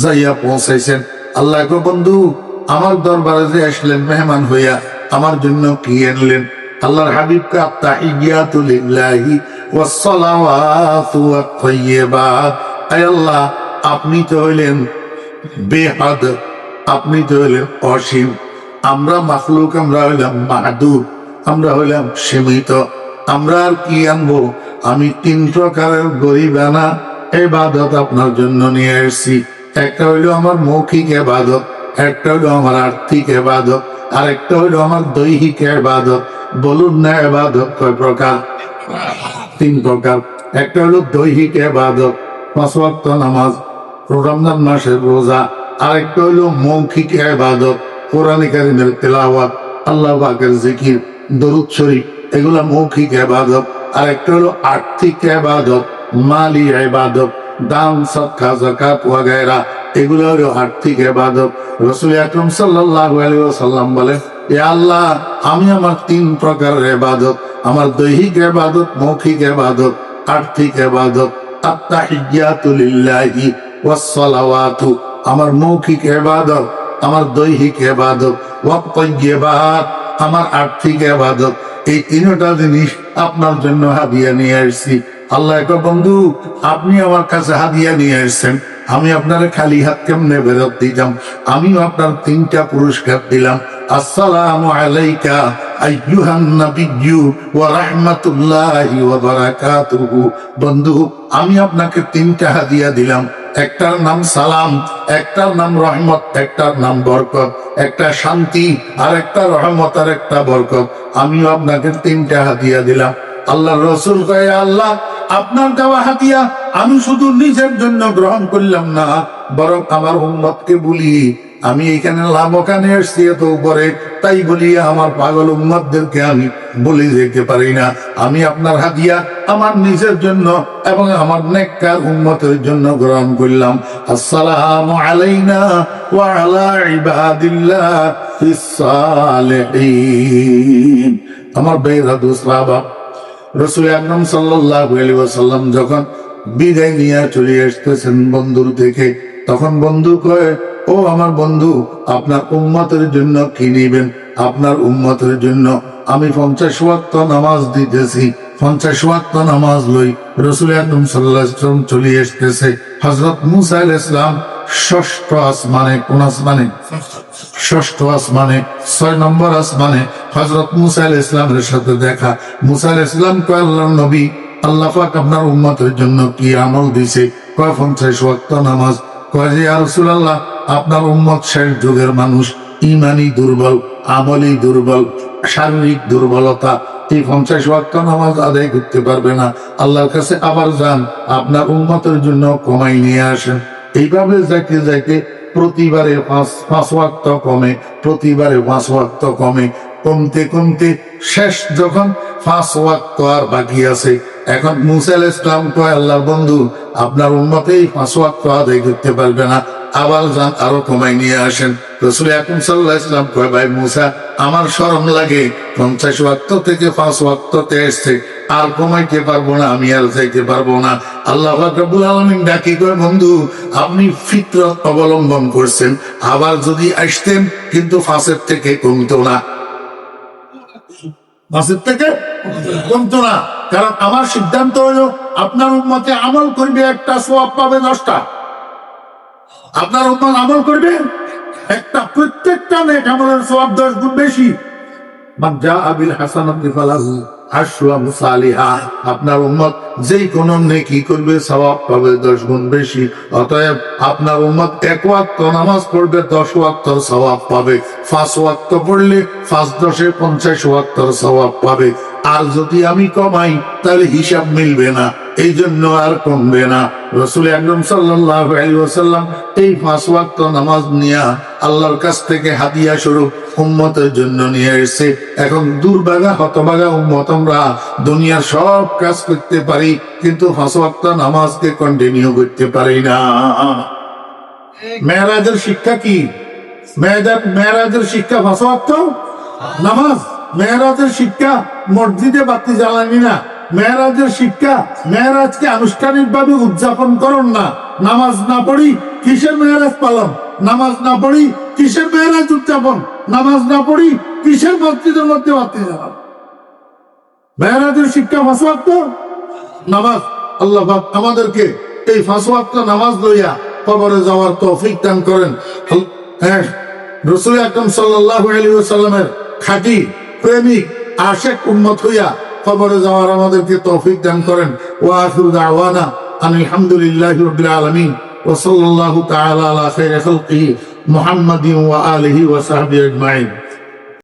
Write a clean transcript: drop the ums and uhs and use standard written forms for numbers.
যাইয়া পৌঁছাইছেন। আল্লাহ গো বন্ধু, আমার দরবারে যে আসলেন মেহমান হইয়া, আমার জন্য কি আনলেন? আল্লাহর হাবিবকে আত্তাহিয়াতু লিল্লাহি ওয়াস সালাওয়াতু ওয়াত তাইয়্যিবাত। আয় আল্লাহ, আপনি তো হইলেন বেহাদ, আপনি তো হইলেন অসীম। আমরা মাখলুক, আমরা হইলাম মাহদুদ, আমরা হইলাম সীমিত। আমরা আর কি আনবো? আমি 3 প্রকারের গরিবানা ইবাদত আপনার জন্য নিয়ে এসেছি। একটা হইলো আমার মৌখিক ইবাদত, একটা হইলো আমার আর্থিক ইবাদত, আর একটা হইলো আমার দৈহিক ইবাদত। বলুন না ইবাদত কয় প্রকার? 3 প্রকার। একটা হলো দৈহিক ইবাদত, 5 ওয়াক্ত নামাজ, রমজান মাসের রোজা। আরেকটা হইলো মৌখিক ইবাদত, কোরআন কারীমের তেলাওয়াত, আল্লাহ পাকের জিকির, দরুদ শরীফ, এগুলা মৌখিক ইবাদত। আরেকটা হলো আর্থিক ইবাদত, মালি ইবাদত, দান সদকা যাকাত ওয়াগেরা, এগুলো হলো আর্থিক ইবাদত। রাসূল আকরাম সাল্লাল্লাহু আলাইহি ওয়াসাল্লাম বলেন, এ আল্লাহ, আমি আমার 3 প্রকারের ইবাদত, আমার দৈহিক ইবাদত, মৌখিক ইবাদত, আর্থিক ইবাদত, আত্তাহিয়াতু লিল্লাহি ওয়াস সালাওয়াতু, আমার মৌখিক ইবাদত, আমার দৈহিক ইবাদত, ওয়াত তাইয়্যিবাত, আমার আর্থিক ইবাদত, এই 3টা জিনিস আপনার জন্য হাদিয়া নিয়ে আসছি। আল্লাহ কয়, বন্ধু, আপনি আমার কাছে হাদিয়া নিয়ে আসছেন, আমি আপনার খালি হাত কেমনে ফেরত দিতাম? আমিও আপনার 3টা পুরস্কার দিলাম। আসসালামু আলাইকা আইয়ুহান নাবিয়্যু ওয়া রাহমাতুল্লাহি ওয়া বারাকাতুহু। বন্ধু, আমি আপনাকে 3টা হাদিয়া দিলাম। একটার নাম সালাম, একটার নাম রহমত, একটার নাম বরকত। একটা শান্তি, আর একটা রহমত, আর একটা বরকত। আমিও আপনাকে 3টা হাদিয়া দিলাম। আল্লাহ রসুল কয়, আল্লাহ, আপনার দেওয়া হাদিয়া আমি শুধু নিজের জন্য গ্রহণ করলাম না, বরং আমার উম্মতকে বলি। আমি এখানে লাভখানে এসছি এত উপরে, তাই বলি আমার পাগল উম্মতদেরকে আমি বলে যেতে পারি না। আমি আপনার হাদিয়া আমার নিজের জন্য এবং আমার নেককার উম্মতের জন্য গ্রহণ করলাম। আসসালামু আলাইনা ওয়া আলা ইবাদিল্লাহিস সালিহিন। আমার বেরাদু সাহাবা, রাসূল আকরাম সাল্লাল্লাহু আলাইহি ওয়াসাল্লাম যখন বিদায় নিয়ে চলে আসতেছেন বন্ধুর থেকে, তখন বন্ধু কয়, ও আমার বন্ধু, আপনার উম্মতের জন্য কি নিবেন? আপনার উম্মতের জন্য আমি 50 ওয়াক্ত নামাজ দিতেছি, 50 ওয়াক্ত নামাজ লই। রাসূল আকরাম সাল্লাল্লাহু আলাইহি ওয়াসাল্লাম চলে আসতেছে। হযরত মুসা আলাইহিস সালাম 6ষ্ঠ আসমানে, কোন আসমানে? 6ষ্ঠ আসমানে, 6 নম্বর আসমানে হযরত মুসা আলাইহিস সালামের সাথে দেখা। মুসা আলাইহিস সালাম কয়, আল্লাহর নবী, আল্লাহ পাক আপনার উম্মতের জন্য কি আমল দিয়েছে? কয় 50 ওয়াক্ত নামাজ। কয় যে, ইয়া রাসূলুল্লাহ, আপনার উম্মত শেষ যুগের মানুষ, ইমানি দুর্বল, আমলি দুর্বল, শারীরিক দুর্বলতা, এই 50 ওয়াক্ত নামাজ আদায় করতে পারবে না। আল্লাহর কাছে আবার যান, আপনার উম্মতের জন্য কমাই নিয়ে আসেন। এইভাবে যাইতে যাইতে প্রতিবারে 5 ওয়াক্ত কমে, প্রতিবারে 5 ওয়াক্ত কমে, কমতে কমতে শেষ যখন 5 ওয়াক্ত আর বাকি আছে, এখন মুসা আলাইহিস সালাম কয়, আল্লাহর বন্ধু, আপনার উম্মতেই 5 ওয়াক্ত আদায় করতে পারবে না, আবার যান, আরো কমাই নিয়ে আসেন। রাসূল আকরাম সাল্লাল্লাহু আলাইহি ওয়াসাল্লাম কয়, ভাই মুসা, আমার শরম লাগে, 50 ওয়াক্ত থেকে 5 ওয়াক্ততে এসছে, আর কমাইতে পারবো না, আমি আর যাইতে পারবো না। আল্লাহ পাক রব্বুল আলামিন ডাকি কয়, বন্ধু, আপনি ফিতরত অবলম্বন করছেন, আবার যদি আসতেন কিন্তু 5-এর থেকে কমতো না, 5-এর থেকে কমতো না। কারণ আমার সিদ্ধান্ত হলো, আপনার উম্মতে আমল করবে 1টা, সওয়াব পাবে 10টা। আপনার উম্মত আমল করবে 1টা, প্রত্যেকটা নেক আমলের সওয়াব 10 গুণ বেশি। মান জাআ বিল হাসানাতি ফালাহু আশরু আমসালিহা। আপনার উম্মত যেই কোন নেকি করবে, সওয়াব পাবে 10 গুণ বেশি। অতএব আপনার উম্মত 1 ওয়াক্ত নামাজ পড়বে, 10 ওয়াক্ত সওয়াব পাবে। 5 ওয়াক্ত পড়লে 5-10-এ 50 ওয়াক্তর সওয়াব পাবে। আর যদি আমি কমাই, তাহলে হিসাব মিলবে না, এই জন্য আর কমবে না। রাসূল আকরাম সাল্লাল্লাহু আলাইহি ওয়াসাল্লাম এই 5 ওয়াক্ত নামাজ নিয়ে আল্লাহর কাছ থেকে হাদিয়া স্বরূপ উম্মতের জন্য নিয়ে এসেছে। এখন দুর্ভাগা হতভাগা উম্মত আমরা দুনিয়ার সব কাজ করতে পারি, কিন্তু 5 ওয়াক্ত নামাজকে কন্টিনিউ করতে পারি না। মেরাজের শিক্ষা কি? মেরাজের শিক্ষা 5 ওয়াক্ত নামাজ। মেরাজের শিক্ষা মসজিদে বাতি জ্বালানি না। মেরাজের শিক্ষা, মেরাজকে আনুষ্ঠানিকভাবে উদযাপন করুন না, নামাজ না পড়ি কিসের মেয়েরাজ পালন? নামাজ না পড়ি কিসের মেয়েরাজ উদযাপন? নামাজ না পড়ি কিসের মসজিদের মধ্যে বাতি যাওয়া? মেয়েরাজের শিক্ষা 5 ওয়াক্ত নামাজ। আল্লাহ পাক আমাদেরকে এই 5 ওয়াক্ত নামাজ লইয়া কবরে যাওয়ার তৌফিক দান করেন। হ্যাঁ, রাসূল আকরাম সাল্লাল্লাহু আলাইহি ওয়াসাল্লামের খাঁটি প্রেমিক আশিক উম্মত হইয়া কবরে যাওয়ার আমাদেরকে তৌফিক দান করেন। ওয়া আখিরু দাওয়ানা আলহামদুলিল্লাহি রাব্বিল আলামিন ওয়া সাল্লাল্লাহু তাআলা আলা খাইরি খালকিহি মুহাম্মাদিন ওয়া আলিহি ওয়া সাহবিহি আজমাইন।